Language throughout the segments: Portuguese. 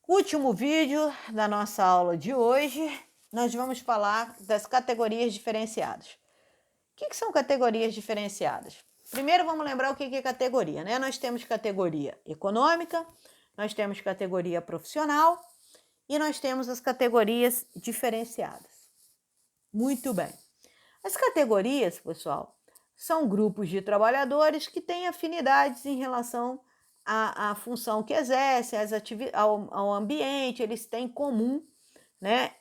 Último vídeo da nossa aula de hoje, nós vamos falar das categorias diferenciadas. O que são categorias diferenciadas? Primeiro vamos lembrar o que é categoria, né? Nós temos categoria econômica, nós temos categoria profissional e nós temos as categorias diferenciadas. Muito bem. As categorias, pessoal, são grupos de trabalhadores que têm afinidades em relação à função que exercem, ao ambiente, eles têm em comum, né,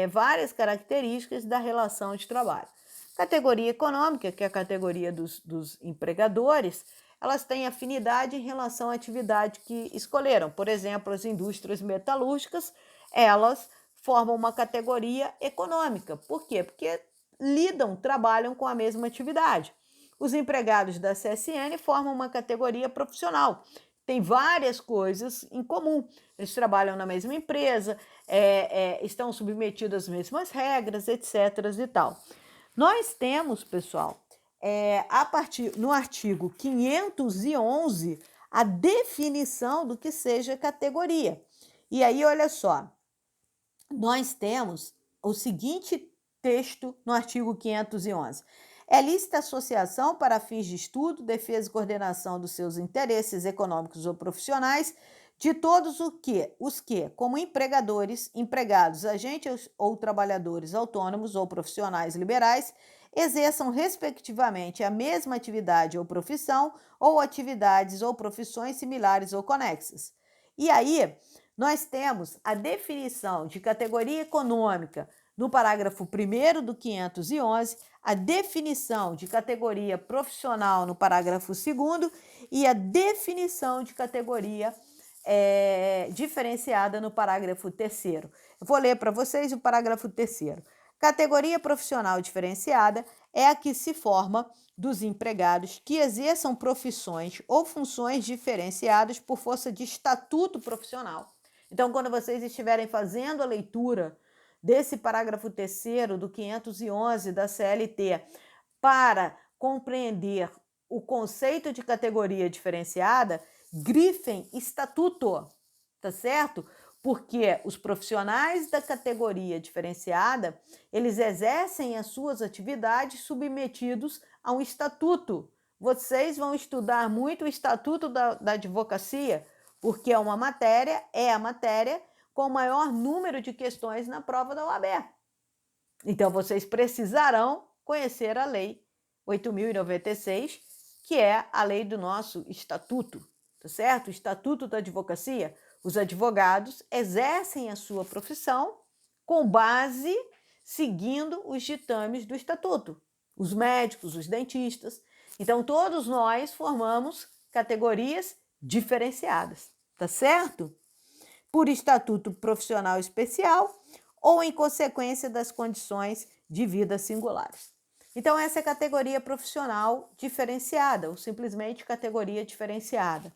várias características da relação de trabalho. Categoria econômica, que é a categoria dos empregadores, elas têm afinidade em relação à atividade que escolheram. Por exemplo, as indústrias metalúrgicas, elas formam uma categoria econômica. Por quê? Porque trabalham com a mesma atividade. Os empregados da CSN formam uma categoria profissional. Tem várias coisas em comum. Eles trabalham na mesma empresa, estão submetidos às mesmas regras, etc. e tal. Nós temos, pessoal, no artigo 511, a definição do que seja categoria. E aí, olha só, nós temos o seguinte texto no artigo 511. É lícita associação para fins de estudo, defesa e coordenação dos seus interesses econômicos ou profissionais de todos os que, como empregadores, empregados, agentes ou trabalhadores autônomos ou profissionais liberais, exerçam respectivamente a mesma atividade ou profissão ou atividades ou profissões similares ou conexas. E aí, nós temos a definição de categoria econômica no parágrafo 1º do 511, a definição de categoria profissional no parágrafo 2º e a definição de categoria diferenciada no parágrafo 3º. Eu vou ler para vocês o parágrafo 3º. Categoria profissional diferenciada é a que se forma dos empregados que exerçam profissões ou funções diferenciadas por força de estatuto profissional. Então, quando vocês estiverem fazendo a leitura desse parágrafo 3º do 511 da CLT para compreender o conceito de categoria diferenciada, grifem estatuto, tá certo? Porque os profissionais da categoria diferenciada, eles exercem as suas atividades submetidos a um estatuto. Vocês vão estudar muito o estatuto da advocacia, porque é a matéria com o maior número de questões na prova da OAB. Então, vocês precisarão conhecer a Lei 8.096, que é a lei do nosso estatuto, tá certo? O Estatuto da Advocacia. Os advogados exercem a sua profissão com base seguindo os ditames do estatuto. Os médicos, os dentistas. Então, todos nós formamos categorias diferenciadas, tá certo? Por estatuto profissional especial ou em consequência das condições de vida singulares. Então, essa é a categoria profissional diferenciada, ou simplesmente categoria diferenciada.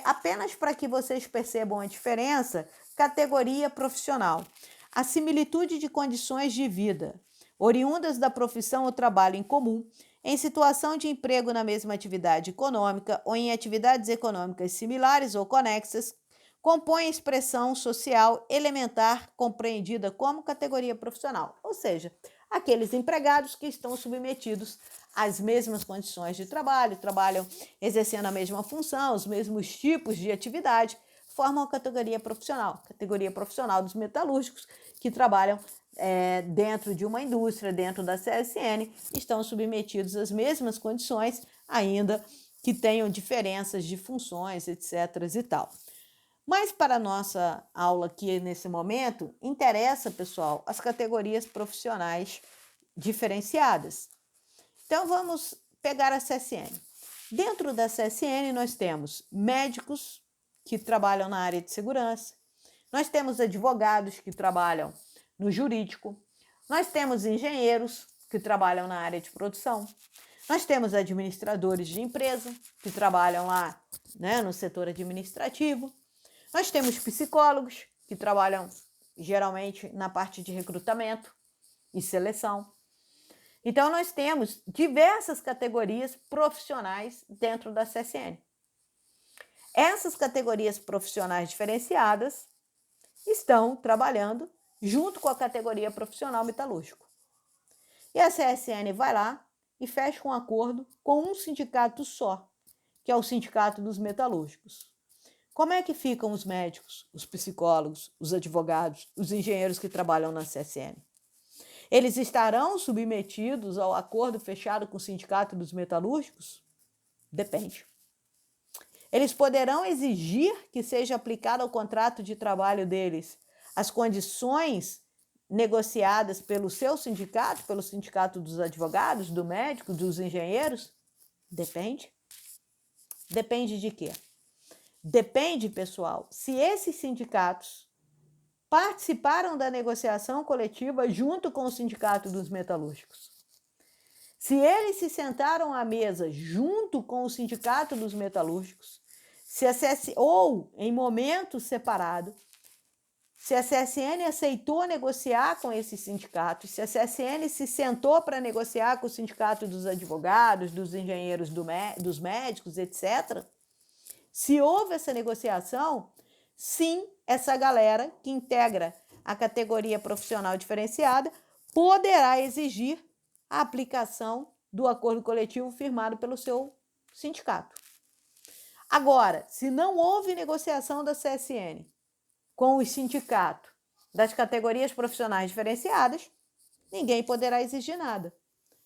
Apenas para que vocês percebam a diferença, categoria profissional. A similitude de condições de vida, oriundas da profissão ou trabalho em comum, em situação de emprego na mesma atividade econômica ou em atividades econômicas similares ou conexas, compõe a expressão social elementar compreendida como categoria profissional, ou seja, aqueles empregados que estão submetidos às mesmas condições de trabalho, trabalham exercendo a mesma função, os mesmos tipos de atividade, formam a categoria profissional dos metalúrgicos que trabalham dentro de uma indústria, dentro da CSN, estão submetidos às mesmas condições, ainda que tenham diferenças de funções, etc. e tal. Mas para a nossa aula aqui nesse momento, interessa, pessoal, as categorias profissionais diferenciadas. Então, vamos pegar a CSN. Dentro da CSN, nós temos médicos que trabalham na área de segurança, nós temos advogados que trabalham no jurídico, nós temos engenheiros que trabalham na área de produção, nós temos administradores de empresa que trabalham lá, né, no setor administrativo, nós temos psicólogos que trabalham geralmente na parte de recrutamento e seleção. Então, nós temos diversas categorias profissionais dentro da CSN. Essas categorias profissionais diferenciadas estão trabalhando junto com a categoria profissional metalúrgico. E a CSN vai lá e fecha um acordo com um sindicato só, que é o Sindicato dos Metalúrgicos. Como é que ficam os médicos, os psicólogos, os advogados, os engenheiros que trabalham na CSN? Eles estarão submetidos ao acordo fechado com o Sindicato dos Metalúrgicos? Depende. Eles poderão exigir que seja aplicado ao contrato de trabalho deles as condições negociadas pelo seu sindicato, pelo Sindicato dos Advogados, do médico, dos engenheiros? Depende. Depende de quê? Depende, pessoal, se esses sindicatos participaram da negociação coletiva junto com o Sindicato dos Metalúrgicos. Se eles se sentaram à mesa junto com o Sindicato dos Metalúrgicos, ou em momento separado, se a CSN aceitou negociar com esses sindicatos, se a CSN se sentou para negociar com o Sindicato dos Advogados, dos engenheiros, dos médicos, etc., se houve essa negociação, sim, essa galera que integra a categoria profissional diferenciada poderá exigir a aplicação do acordo coletivo firmado pelo seu sindicato. Agora, se não houve negociação da CSN com o sindicato das categorias profissionais diferenciadas, ninguém poderá exigir nada.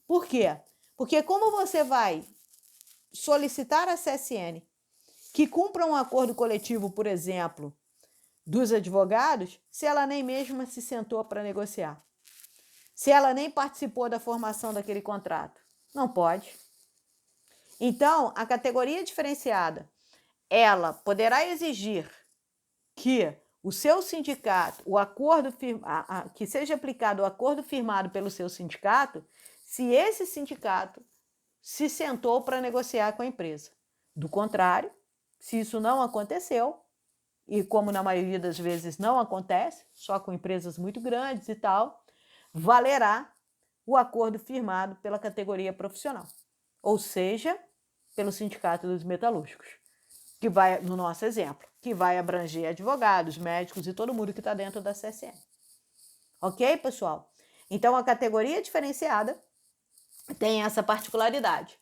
Por quê? Porque como você vai solicitar à CSN que cumpra um acordo coletivo, por exemplo, dos advogados, se ela nem mesma se sentou para negociar? Se ela nem participou da formação daquele contrato? Não pode. Então, a categoria diferenciada, ela poderá exigir que o seu sindicato, o acordo que seja aplicado o acordo firmado pelo seu sindicato, se esse sindicato se sentou para negociar com a empresa. Do contrário, se isso não aconteceu, e como na maioria das vezes não acontece, só com empresas muito grandes e tal, valerá o acordo firmado pela categoria profissional, ou seja, pelo Sindicato dos Metalúrgicos, que vai, no nosso exemplo, que vai abranger advogados, médicos e todo mundo que está dentro da CSN. Ok, pessoal? Então, a categoria diferenciada tem essa particularidade.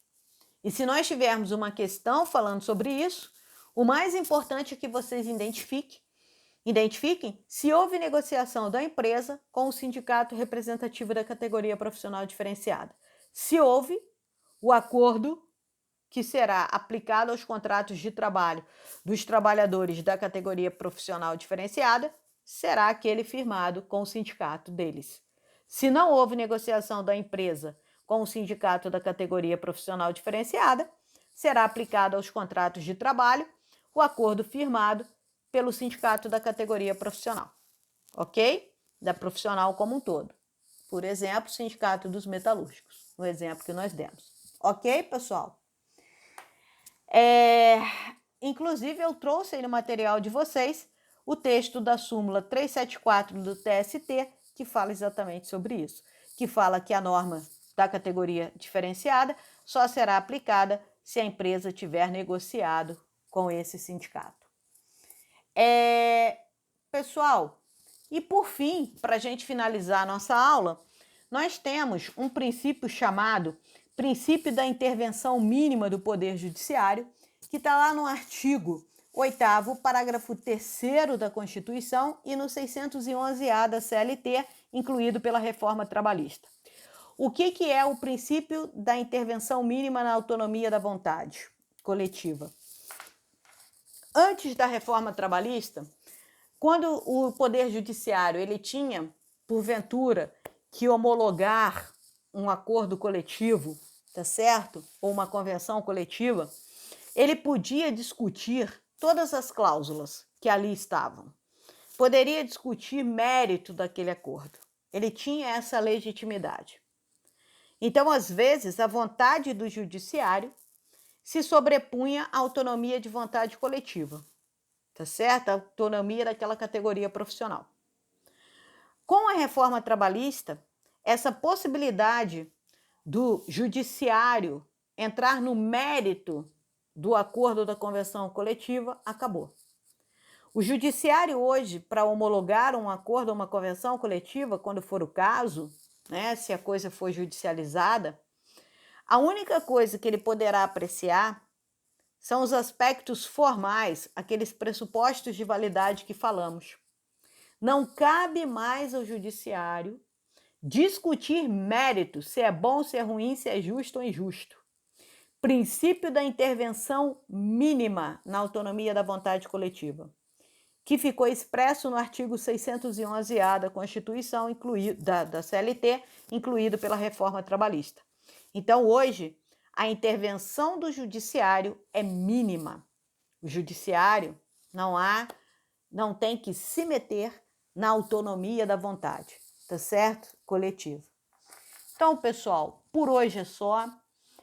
E se nós tivermos uma questão falando sobre isso, o mais importante é que vocês identifiquem se houve negociação da empresa com o sindicato representativo da categoria profissional diferenciada. Se houve, o acordo que será aplicado aos contratos de trabalho dos trabalhadores da categoria profissional diferenciada será aquele firmado com o sindicato deles. Se não houve negociação da empresa com o sindicato da categoria profissional diferenciada, será aplicado aos contratos de trabalho o acordo firmado pelo sindicato da categoria profissional, ok? Da profissional como um todo. Por exemplo, o Sindicato dos Metalúrgicos, no exemplo que nós demos. Ok, pessoal? Inclusive, eu trouxe aí no material de vocês o texto da súmula 374 do TST, que fala exatamente sobre isso, que fala que a norma da categoria diferenciada só será aplicada se a empresa tiver negociado com esse sindicato. Pessoal, e por fim, para a gente finalizar a nossa aula, nós temos um princípio chamado princípio da intervenção mínima do Poder Judiciário, que está lá no artigo 8º, parágrafo 3º da Constituição e no 611-A da CLT, incluído pela reforma trabalhista. O que é o princípio da intervenção mínima na autonomia da vontade coletiva? Antes da reforma trabalhista, quando o Poder Judiciário ele tinha, porventura, que homologar um acordo coletivo, tá certo? Ou uma convenção coletiva, ele podia discutir todas as cláusulas que ali estavam. Poderia discutir mérito daquele acordo. Ele tinha essa legitimidade. Então, às vezes, a vontade do judiciário se sobrepunha à autonomia de vontade coletiva, tá certo? A autonomia daquela categoria profissional. Com a reforma trabalhista, essa possibilidade do judiciário entrar no mérito do acordo da convenção coletiva, acabou. O judiciário hoje, para homologar um acordo ou uma convenção coletiva, quando for o caso, né, se a coisa for judicializada, a única coisa que ele poderá apreciar são os aspectos formais, aqueles pressupostos de validade que falamos. Não cabe mais ao judiciário discutir mérito, se é bom, se é ruim, se é justo ou injusto. Princípio da intervenção mínima na autonomia da vontade coletiva, que ficou expresso no artigo 611-A da Constituição, da CLT, incluído pela reforma trabalhista. Então, hoje, a intervenção do judiciário é mínima. O judiciário não tem que se meter na autonomia da vontade, tá certo? Coletiva. Então, pessoal, por hoje é só.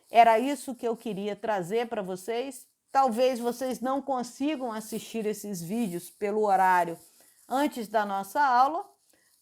Era isso que eu queria trazer para vocês. Talvez vocês não consigam assistir esses vídeos pelo horário antes da nossa aula,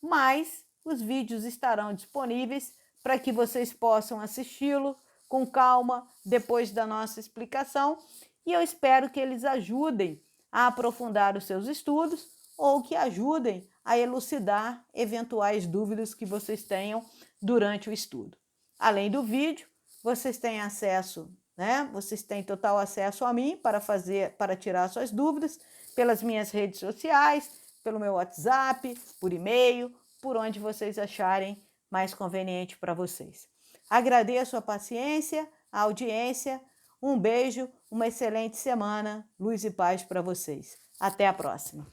mas os vídeos estarão disponíveis para que vocês possam assisti-lo com calma depois da nossa explicação, e eu espero que eles ajudem a aprofundar os seus estudos ou que ajudem a elucidar eventuais dúvidas que vocês tenham durante o estudo. Além do vídeo, vocês têm acesso, né? Vocês têm total acesso a mim para tirar suas dúvidas pelas minhas redes sociais, pelo meu WhatsApp, por e-mail, por onde vocês acharem mais conveniente para vocês. Agradeço a paciência, a audiência, um beijo, uma excelente semana, luz e paz para vocês. Até a próxima.